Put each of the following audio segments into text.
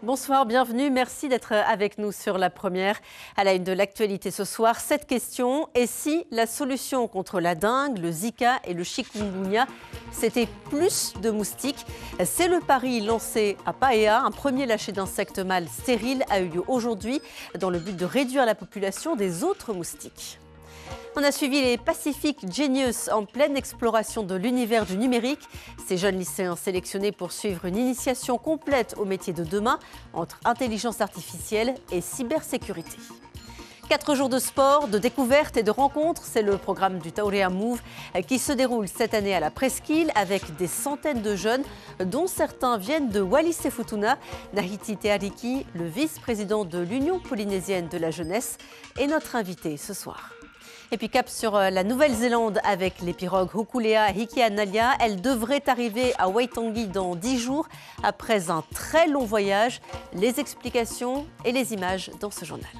Bonsoir, bienvenue. Merci d'être avec nous sur La Première. À la une de l'actualité ce soir, cette question. Et si la solution contre la dengue, le Zika et le chikungunya, c'était plus de moustiques? C'est le pari lancé à Paea. Un premier lâcher d'insectes mâles stériles a eu lieu aujourd'hui dans le but de réduire la population des autres moustiques. On a suivi les Pacific Genius en pleine exploration de l'univers du numérique. Ces jeunes lycéens sélectionnés pour suivre une initiation complète au métier de demain entre intelligence artificielle et cybersécurité. 4 jours de sport, de découvertes et de rencontres, c'est le programme du Taurea Move qui se déroule cette année à la Presqu'île avec des centaines de jeunes, dont certains viennent de Wallis-et-Futuna. Nahiti Teariki, le vice-président de l'Union polynésienne de la jeunesse, est notre invité ce soir. Et puis cap sur la Nouvelle-Zélande avec les pirogues Hokulea et Hikianalia. Elles devraient arriver à Waitangi dans 10 jours après un très long voyage. Les explications et les images dans ce journal.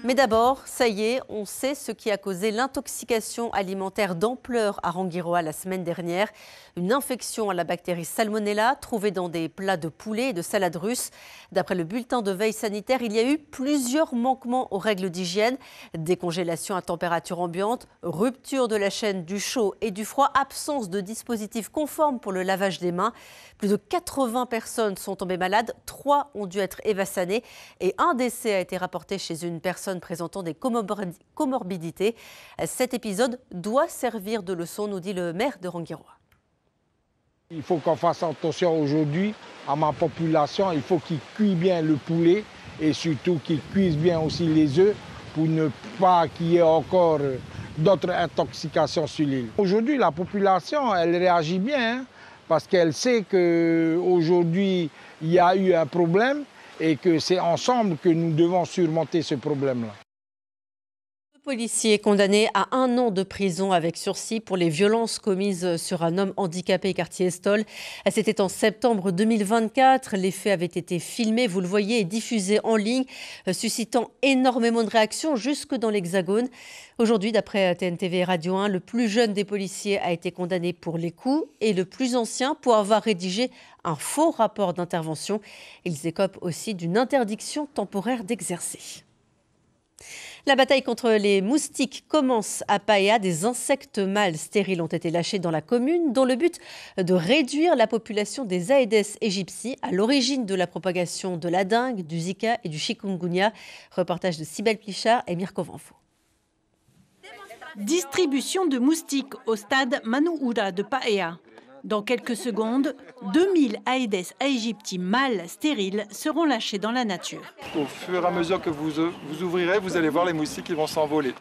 Mais d'abord, ça y est, on sait ce qui a causé l'intoxication alimentaire d'ampleur à Rangiroa la semaine dernière. Une infection à la bactérie Salmonella trouvée dans des plats de poulet et de salade russe. D'après le bulletin de veille sanitaire, il y a eu plusieurs manquements aux règles d'hygiène. Décongélation à température ambiante, rupture de la chaîne du chaud et du froid, absence de dispositifs conformes pour le lavage des mains. Plus de 80 personnes sont tombées malades, 3 ont dû être évassanées et un décès a été rapporté chez une personne présentant des comorbidités. Cet épisode doit servir de leçon, nous dit le maire de Rangiroa. Il faut qu'on fasse attention aujourd'hui à ma population. Il faut qu'ils cuisent bien le poulet et surtout qu'ils cuisent bien aussi les œufs pour ne pas qu'il y ait encore d'autres intoxications sur l'île. Aujourd'hui, la population, elle réagit bien parce qu'elle sait qu'aujourd'hui, il y a eu un problème et que c'est ensemble que nous devons surmonter ce problème-là. Le policier est condamné à 1 an de prison avec sursis pour les violences commises sur un homme handicapé quartier Estol. C'était en septembre 2024. Les faits avaient été filmés, vous le voyez, et diffusés en ligne, suscitant énormément de réactions jusque dans l'Hexagone. Aujourd'hui, d'après TNTV et Radio 1, le plus jeune des policiers a été condamné pour les coups et le plus ancien pour avoir rédigé un faux rapport d'intervention. Ils écopent aussi d'une interdiction temporaire d'exercer. La bataille contre les moustiques commence à Paea. Des insectes mâles stériles ont été lâchés dans la commune dans le but de réduire la population des Aedes aegypti à l'origine de la propagation de la dengue, du Zika et du chikungunya. Reportage de Cybèle Plichard et Mirko Vanfo. Distribution de moustiques au stade Manuhura de Paea. Dans quelques secondes, 2000 Aedes aegypti mâles stériles seront lâchés dans la nature. Au fur et à mesure que vous ouvrirez, vous allez voir les moustiques qui vont s'envoler.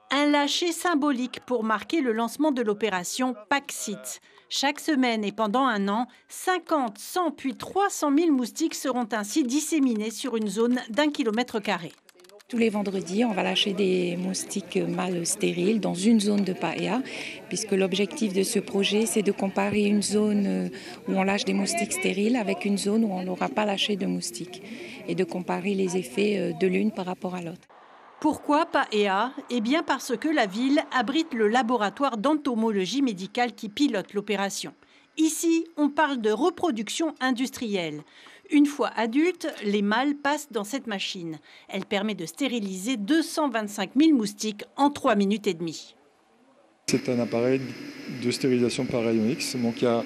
Un lâcher symbolique pour marquer le lancement de l'opération Paxit. Chaque semaine et pendant 1 an, 50, 100 puis 300 000 moustiques seront ainsi disséminés sur une zone d'1 km². Tous les vendredis, on va lâcher des moustiques mâles stériles dans une zone de Paea, puisque l'objectif de ce projet, c'est de comparer une zone où on lâche des moustiques stériles avec une zone où on n'aura pas lâché de moustiques, et de comparer les effets de l'une par rapport à l'autre. Pourquoi Paea? Eh bien parce que la ville abrite le laboratoire d'entomologie médicale qui pilote l'opération. Ici, on parle de reproduction industrielle. Une fois adultes, les mâles passent dans cette machine. Elle permet de stériliser 225 000 moustiques en 3 minutes et demie. C'est un appareil de stérilisation par rayon X. Donc il y a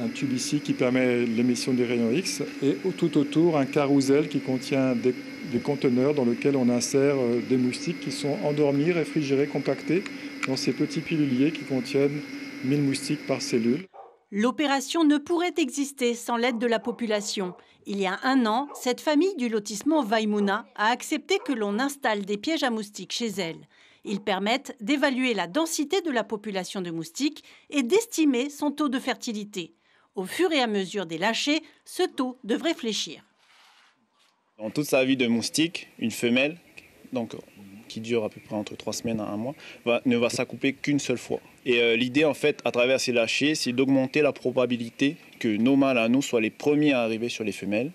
un tube ici qui permet l'émission des rayons X et tout autour un carrousel qui contient des conteneurs dans lesquels on insère des moustiques qui sont endormis, réfrigérés, compactés dans ces petits piluliers qui contiennent 1000 moustiques par cellule. L'opération ne pourrait exister sans l'aide de la population. Il y a 1 an, cette famille du lotissement Vaimuna a accepté que l'on installe des pièges à moustiques chez elle. Ils permettent d'évaluer la densité de la population de moustiques et d'estimer son taux de fertilité. Au fur et à mesure des lâchers, ce taux devrait fléchir. Dans toute sa vie de moustique, une femelle, donc, qui dure à peu près entre 3 semaines à 1 mois, ne va s'accoupler qu'une seule fois. Et l'idée, en fait, à travers ces lâchers, c'est d'augmenter la probabilité que nos mâles à nous soient les premiers à arriver sur les femelles,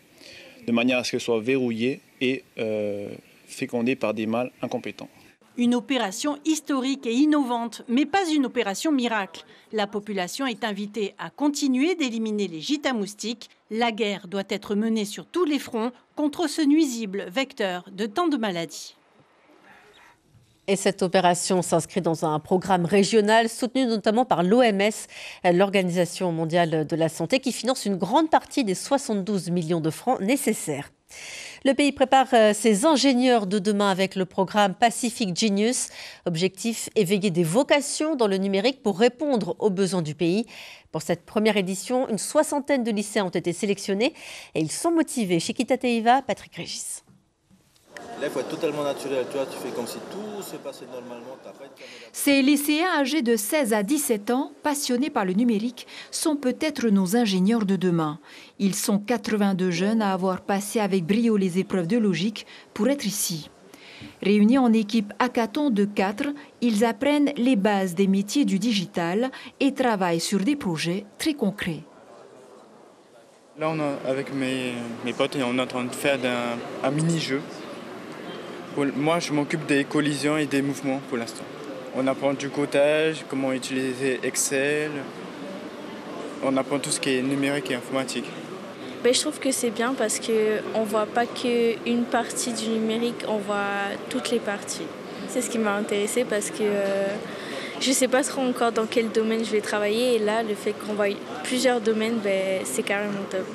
de manière à ce qu'elles soient verrouillées et fécondées par des mâles incompétents. Une opération historique et innovante, mais pas une opération miracle. La population est invitée à continuer d'éliminer les gîtes à moustiques. La guerre doit être menée sur tous les fronts contre ce nuisible vecteur de tant de maladies. Et cette opération s'inscrit dans un programme régional soutenu notamment par l'OMS, l'Organisation mondiale de la santé, qui finance une grande partie des 72 millions de francs nécessaires. Le pays prépare ses ingénieurs de demain avec le programme Pacific Genius. Objectif, éveiller des vocations dans le numérique pour répondre aux besoins du pays. Pour cette première édition, une 60aine de lycéens ont été sélectionnés et ils sont motivés. Chiquita Teiva, Patrick Régis. Là, il faut être totalement naturel. Tu vois, tu fais comme si tout se passait normalement. Ces lycéens âgés de 16 à 17 ans, passionnés par le numérique, sont peut-être nos ingénieurs de demain. Ils sont 82 jeunes à avoir passé avec brio les épreuves de logique pour être ici. Réunis en équipe hackathon de 4, ils apprennent les bases des métiers du digital et travaillent sur des projets très concrets. Là, avec mes potes, on est en train de faire un mini-jeu. Moi, je m'occupe des collisions et des mouvements pour l'instant. On apprend du codage, comment utiliser Excel. On apprend tout ce qui est numérique et informatique. Je trouve que c'est bien parce qu'on ne voit pas qu'une partie du numérique, on voit toutes les parties. C'est ce qui m'a intéressée parce que je ne sais pas trop encore dans quel domaine je vais travailler. Et là, le fait qu'on voit plusieurs domaines, c'est carrément top.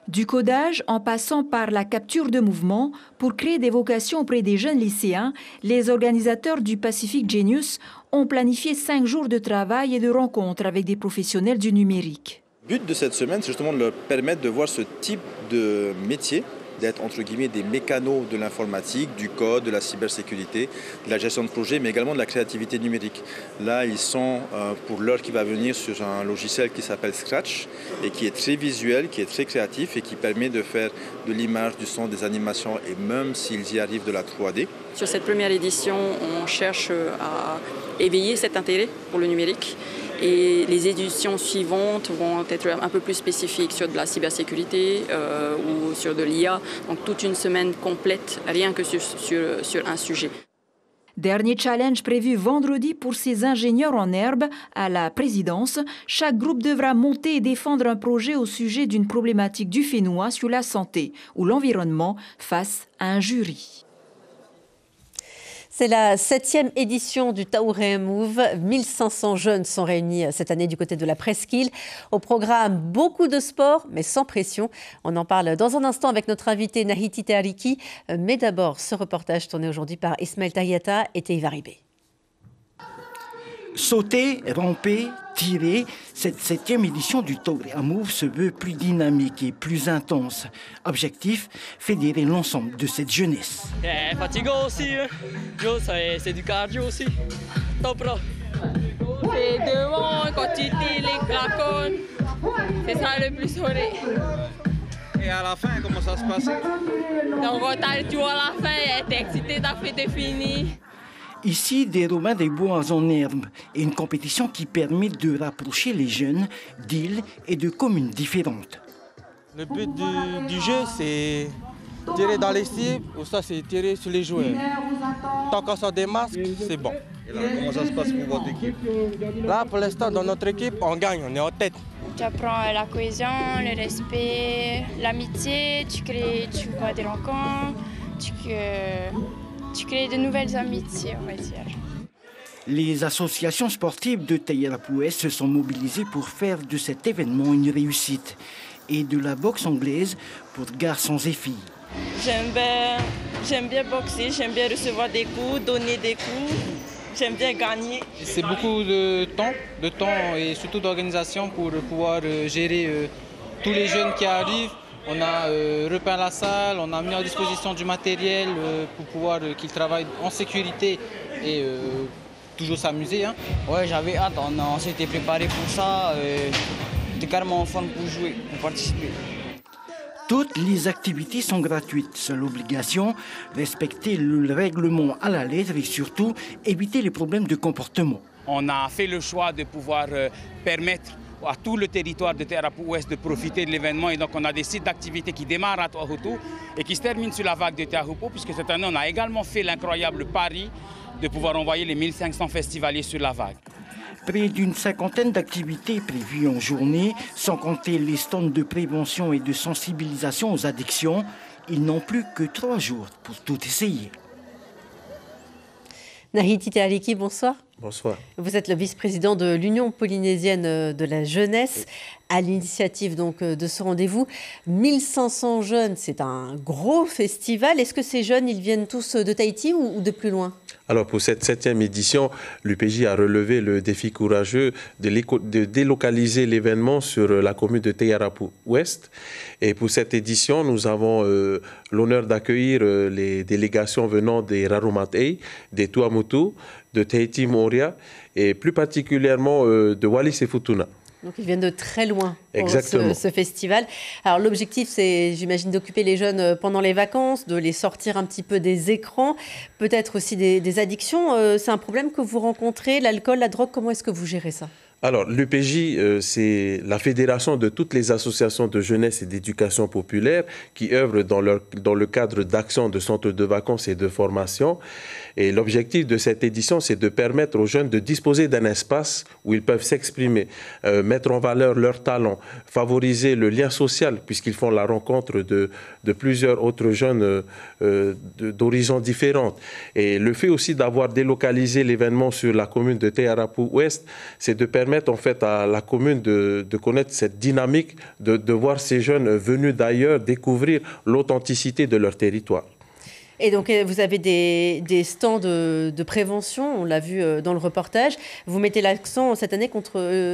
Du codage en passant par la capture de mouvements, pour créer des vocations auprès des jeunes lycéens, les organisateurs du Pacific Genius ont planifié 5 jours de travail et de rencontres avec des professionnels du numérique. Le but de cette semaine, c'est justement de leur permettre de voir ce type de métier, d'être entre guillemets des mécanos de l'informatique, du code, de la cybersécurité, de la gestion de projet, mais également de la créativité numérique. Là, ils sont pour l'heure qui va venir sur un logiciel qui s'appelle Scratch et qui est très visuel, qui est très créatif et qui permet de faire de l'image, du son, des animations et même s'ils y arrivent de la 3D. Sur cette première édition, on cherche à éveiller cet intérêt pour le numérique. Et les éditions suivantes vont être un peu plus spécifiques sur de la cybersécurité ou sur de l'IA. Donc toute une semaine complète, rien que sur un sujet. Dernier challenge prévu vendredi pour ces ingénieurs en herbe à la présidence. Chaque groupe devra monter et défendre un projet au sujet d'une problématique du Fénois sur la santé ou l'environnement face à un jury. C'est la 7e édition du Taouré Move. 1500 jeunes sont réunis cette année du côté de la Presqu'île. Au programme, beaucoup de sport, mais sans pression. On en parle dans un instant avec notre invité Nahiti Teariki. Mais d'abord, ce reportage tourné aujourd'hui par Ismaël Tahiata et Teiva Ribé. Sauter, ramper, tirer, cette 7e édition du Taouré Move se veut plus dynamique et plus intense. Objectif, fédérer l'ensemble de cette jeunesse. Fatigant aussi, c'est du cardio aussi. Top là. C'est devant, quand tu tires les clacons, c'est ça le plus solide. Et à la fin, comment ça se passe? Donc tu vois à la fin, t'es excité, ta fête est finie. Ici, des Romains des bois en herbe et une compétition qui permet de rapprocher les jeunes d'îles et de communes différentes. Le but du jeu, c'est tirer dans les cibles, ou ça, c'est tirer sur les joueurs. Tant qu'on sort des masques, c'est bon. Et là, comment ça se passe pour votre équipe? Là, pour l'instant, dans notre équipe, on gagne, on est en tête. Tu apprends la cohésion, le respect, l'amitié, tu vois des rencontres, tu crées de nouvelles amitiés, on va dire. Les associations sportives de Taïra-Pouès se sont mobilisées pour faire de cet événement une réussite. Et de la boxe anglaise pour garçons et filles. J'aime bien boxer, j'aime bien recevoir des coups, donner des coups, j'aime bien gagner. C'est beaucoup de temps et surtout d'organisation pour pouvoir gérer tous les jeunes qui arrivent. On a repeint la salle, on a mis à disposition du matériel pour pouvoir qu'ils travaillent en sécurité et toujours s'amuser. Hein. Ouais, j'avais hâte, on s'était préparé pour ça. J'étais carrément en forme pour jouer, pour participer. Toutes les activités sont gratuites. Seule obligation, respecter le règlement à la lettre et surtout éviter les problèmes de comportement. On a fait le choix de pouvoir permettre à tout le territoire de Taïra-Pouès de profiter de l'événement. Et donc on a des sites d'activité qui démarrent à Toahutu et qui se terminent sur la vague de Teahupo'o, puisque cette année on a également fait l'incroyable pari de pouvoir envoyer les 1500 festivaliers sur la vague. Près d'une cinquantaine d'activités prévues en journée, sans compter les stands de prévention et de sensibilisation aux addictions. Ils n'ont plus que 3 jours pour tout essayer. Nahid Titealiki, bonsoir. Bonsoir. Vous êtes le vice-président de l'Union polynésienne de la jeunesse. À l'initiative donc de ce rendez-vous, 1500 jeunes, c'est un gros festival. Est-ce que ces jeunes, ils viennent tous de Tahiti ou de plus loin? Alors pour cette 7e édition, l'UPJ a relevé le défi courageux de délocaliser l'événement sur la commune de Taiarapu Ouest. Et pour cette édition, nous avons l'honneur d'accueillir les délégations venant des Raromatei, des Tuamotu, de Tahiti Moria et plus particulièrement de Wallis et Futuna. Donc ils viennent de très loin pour ce festival. Alors l'objectif, c'est, j'imagine, d'occuper les jeunes pendant les vacances, de les sortir un petit peu des écrans, peut-être aussi des addictions. C'est un problème que vous rencontrez, l'alcool, la drogue, comment est-ce que vous gérez ça ? Alors, l'UPJ, c'est la fédération de toutes les associations de jeunesse et d'éducation populaire qui œuvrent dans le cadre d'actions de centres de vacances et de formation. Et l'objectif de cette édition, c'est de permettre aux jeunes de disposer d'un espace où ils peuvent s'exprimer, mettre en valeur leurs talents, favoriser le lien social, puisqu'ils font la rencontre de plusieurs autres jeunes d'horizons différents. Et le fait aussi d'avoir délocalisé l'événement sur la commune de Taiarapu Ouest, c'est de permettre en fait à la commune de connaître cette dynamique, de voir ces jeunes venus d'ailleurs découvrir l'authenticité de leur territoire. Et donc, vous avez des stands de prévention, on l'a vu dans le reportage. Vous mettez l'accent cette année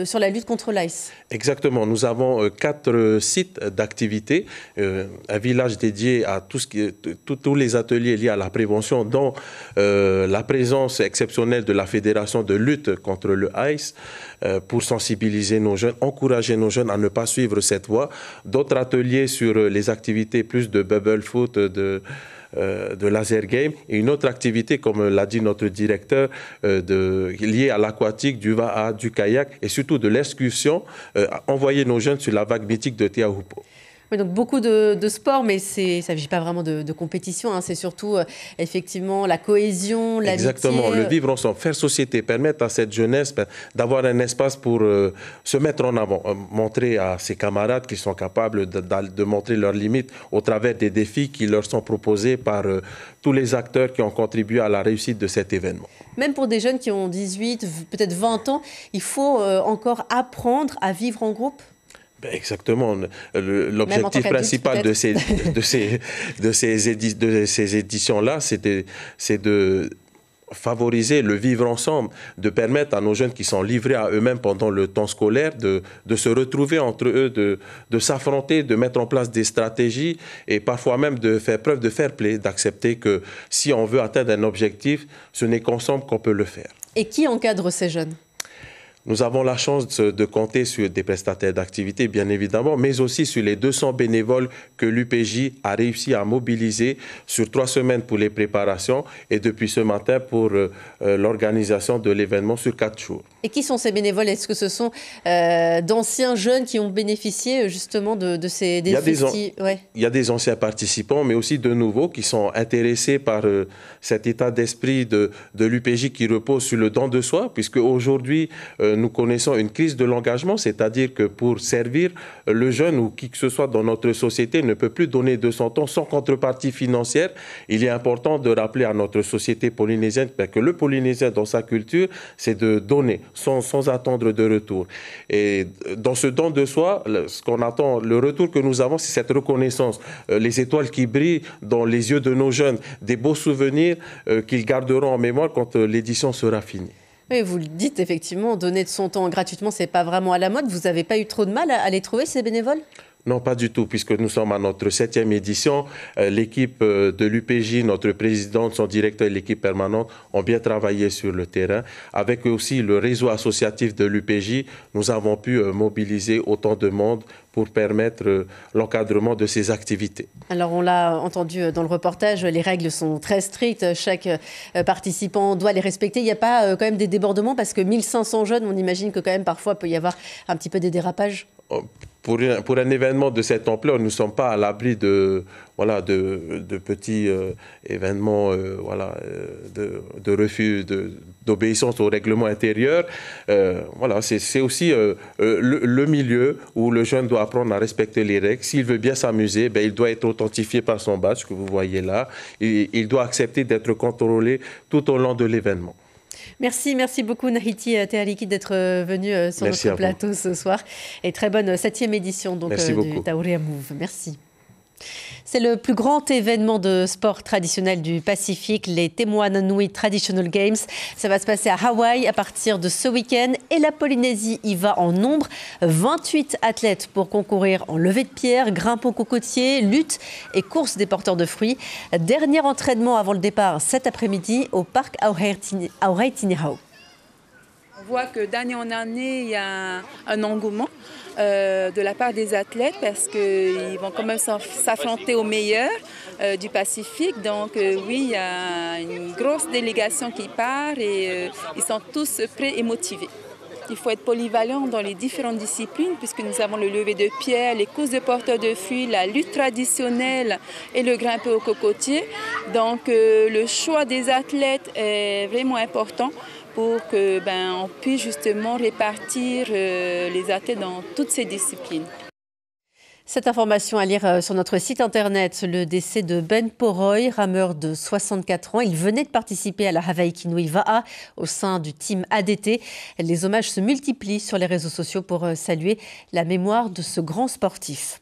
sur la lutte contre l'AIDS. Exactement. Nous avons 4 sites d'activité, un village dédié à tous les ateliers liés à la prévention, dont la présence exceptionnelle de la Fédération de lutte contre le AIDS, pour sensibiliser nos jeunes, encourager nos jeunes à ne pas suivre cette voie. D'autres ateliers sur les activités plus de bubble foot, de laser game, et une autre activité, comme l'a dit notre directeur, liée à l'aquatique, du va'a, du kayak et surtout de l'excursion, envoyer nos jeunes sur la vague mythique de Teahupo'o. Oui, donc beaucoup de sport, mais ça ne s'agit pas vraiment de compétition, hein. C'est surtout effectivement la cohésion, l'amitié. Exactement, le vivre ensemble, faire société, permettre à cette jeunesse d'avoir un espace pour se mettre en avant, montrer à ses camarades qu'ils sont capables de montrer leurs limites au travers des défis qui leur sont proposés par tous les acteurs qui ont contribué à la réussite de cet événement. Même pour des jeunes qui ont 18, peut-être 20 ans, il faut encore apprendre à vivre en groupe ? Exactement. L'objectif principal de ces éditions-là, c'est de favoriser le vivre ensemble, de permettre à nos jeunes qui sont livrés à eux-mêmes pendant le temps scolaire de se retrouver entre eux, de s'affronter, de mettre en place des stratégies et parfois même de faire preuve de fair play, d'accepter que si on veut atteindre un objectif, ce n'est qu'ensemble qu'on peut le faire. Et qui encadre ces jeunes ? Nous avons la chance de compter sur des prestataires d'activité, bien évidemment, mais aussi sur les 200 bénévoles que l'UPJ a réussi à mobiliser sur 3 semaines pour les préparations et depuis ce matin pour l'organisation de l'événement sur 4 jours. Et qui sont ces bénévoles? Est-ce que ce sont d'anciens jeunes qui ont bénéficié justement de ces défis? Il y a des anciens participants, mais aussi de nouveaux qui sont intéressés par cet état d'esprit de l'UPJ qui repose sur le don de soi, puisque aujourd'hui, nous connaissons une crise de l'engagement, c'est-à-dire que pour servir, le jeune ou qui que ce soit dans notre société ne peut plus donner de son temps sans contrepartie financière. Il est important de rappeler à notre société polynésienne que le Polynésien, dans sa culture, c'est de donner sans attendre de retour. Et dans ce don de soi, ce qu'on attend, le retour que nous avons, c'est cette reconnaissance. Les étoiles qui brillent dans les yeux de nos jeunes, des beaux souvenirs qu'ils garderont en mémoire quand l'édition sera finie. Oui, vous le dites effectivement, donner de son temps gratuitement, ce n'est pas vraiment à la mode. Vous n'avez pas eu trop de mal à les trouver, ces bénévoles ? Non, pas du tout, puisque nous sommes à notre 7e édition. L'équipe de l'UPJ, notre présidente, son directeur et l'équipe permanente ont bien travaillé sur le terrain. Avec aussi le réseau associatif de l'UPJ, nous avons pu mobiliser autant de monde pour permettre l'encadrement de ces activités. Alors, on l'a entendu dans le reportage, les règles sont très strictes. Chaque participant doit les respecter. Il n'y a pas quand même des débordements parce que 1500 jeunes, on imagine que quand même parfois il peut y avoir un petit peu des dérapages. pour un événement de cette ampleur, nous ne sommes pas à l'abri de petits événements de refus d'obéissance au règlement intérieur. C'est aussi le milieu où le jeune doit apprendre à respecter les règles. S'il veut bien s'amuser, il doit être authentifié par son badge que vous voyez là. Il doit accepter d'être contrôlé tout au long de l'événement. Merci beaucoup Nahiti Tehariki d'être venu sur notre plateau ce soir. Et très bonne 7e édition du Taourea Move. Merci. C'est le plus grand événement de sport traditionnel du Pacifique, les Te Moana Nui Traditional Games. Ça va se passer à Hawaï à partir de ce week-end et la Polynésie y va en nombre. 28 athlètes pour concourir en levée de pierre, grimpe au cocotier, lutte et course des porteurs de fruits. Dernier entraînement avant le départ cet après-midi au parc Aohaitinihau. On voit que d'année en année, il y a un engouement de la part des athlètes parce qu'ils vont quand même s'affronter aux meilleurs du Pacifique. Donc oui, il y a une grosse délégation qui part et ils sont tous prêts et motivés. Il faut être polyvalent dans les différentes disciplines puisque nous avons le lever de pierre, les courses de porteurs de fruits, la lutte traditionnelle et le grimper au cocotier. Donc le choix des athlètes est vraiment important pour que on puisse justement répartir les athlètes dans toutes ces disciplines. Cette information à lire sur notre site internet, le décès de Ben Poroy, rameur de 64 ans. Il venait de participer à la Hawaii Kinui Va'a au sein du team ADT. Les hommages se multiplient sur les réseaux sociaux pour saluer la mémoire de ce grand sportif.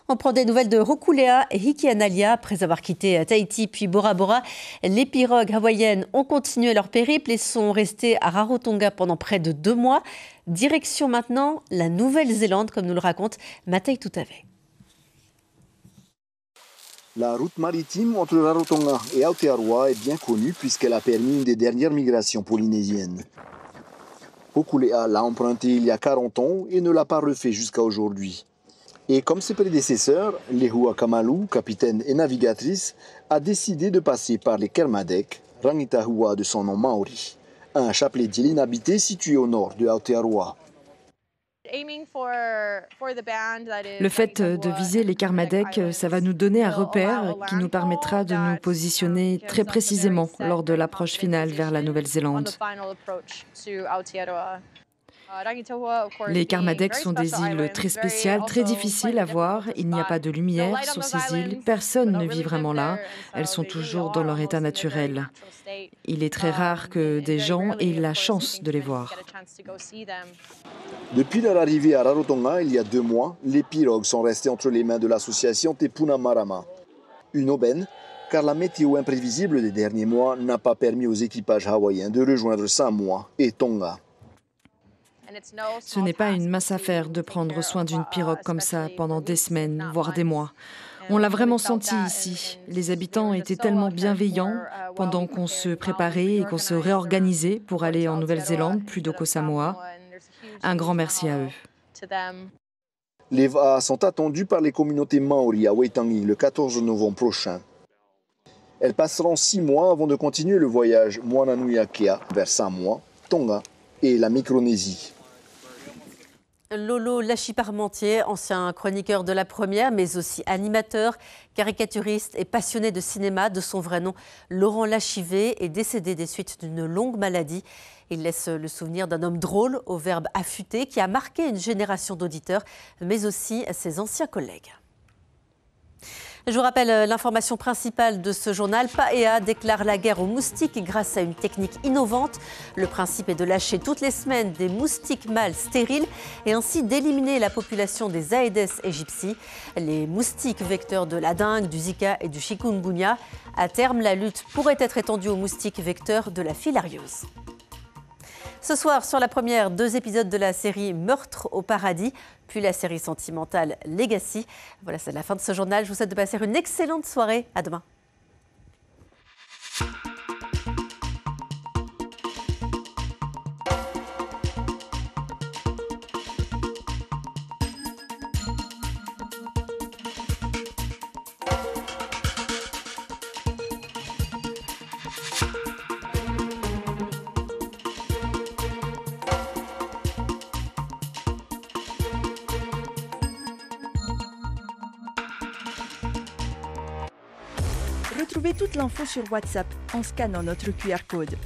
On prend des nouvelles de Hokulea et Hikianalia. Après avoir quitté Tahiti puis Bora Bora, les pirogues hawaïennes ont continué leur périple et sont restées à Rarotonga pendant près de 2 mois. Direction maintenant la Nouvelle-Zélande, comme nous le raconte Matei Toutave. La route maritime entre Rarotonga et Aotearoa est bien connue puisqu'elle a permis une des dernières migrations polynésiennes. Hokulea l'a empruntée il y a 40 ans et ne l'a pas refait jusqu'à aujourd'hui. Et comme ses prédécesseurs, Lehua Kamalu, capitaine et navigatrice, a décidé de passer par les Kermadec, Rangitahua de son nom maori, un chapelet d'îles inhabitées situé au nord de Aotearoa. Le fait de viser les Kermadec, ça va nous donner un repère qui nous permettra de nous positionner très précisément lors de l'approche finale vers la Nouvelle-Zélande. Les Kermadec sont des îles très spéciales, très difficiles à voir. Il n'y a pas de lumière sur ces îles. Personne ne vit vraiment là. Elles sont toujours dans leur état naturel. Il est très rare que des gens aient la chance de les voir. Depuis leur arrivée à Rarotonga il y a 2 mois, les pirogues sont restées entre les mains de l'association Te Puna Marama. Une aubaine, car la météo imprévisible des derniers mois n'a pas permis aux équipages hawaïens de rejoindre Samoa et Tonga. Ce n'est pas une mince affaire de prendre soin d'une pirogue comme ça pendant des semaines, voire des mois. On l'a vraiment senti ici. Les habitants étaient tellement bienveillants pendant qu'on se préparait et qu'on se réorganisait pour aller en Nouvelle-Zélande plutôt qu'au Samoa. Un grand merci à eux. Les Va'a sont attendus par les communautés maoris à Waitangi le 14 novembre prochain. Elles passeront 6 mois avant de continuer le voyage Moana Nui Akea vers Samoa, Tonga et la Micronésie. Lolo Lachiparmentier, ancien chroniqueur de La Première, mais aussi animateur, caricaturiste et passionné de cinéma. De son vrai nom, Laurent Lachivé, est décédé des suites d'une longue maladie. Il laisse le souvenir d'un homme drôle, au verbe affûté, qui a marqué une génération d'auditeurs, mais aussi ses anciens collègues. Je vous rappelle l'information principale de ce journal. Paea déclare la guerre aux moustiques grâce à une technique innovante. Le principe est de lâcher toutes les semaines des moustiques mâles stériles et ainsi d'éliminer la population des Aedes aegypti, les moustiques vecteurs de la dengue, du Zika et du chikungunya. À terme, la lutte pourrait être étendue aux moustiques vecteurs de la filariose. Ce soir, sur La Première, 2 épisodes de la série Meurtre au paradis, puis la série sentimentale Legacy. Voilà, c'est la fin de ce journal. Je vous souhaite de passer une excellente soirée. À demain. Retrouvez toute l'info sur WhatsApp en scannant notre QR code.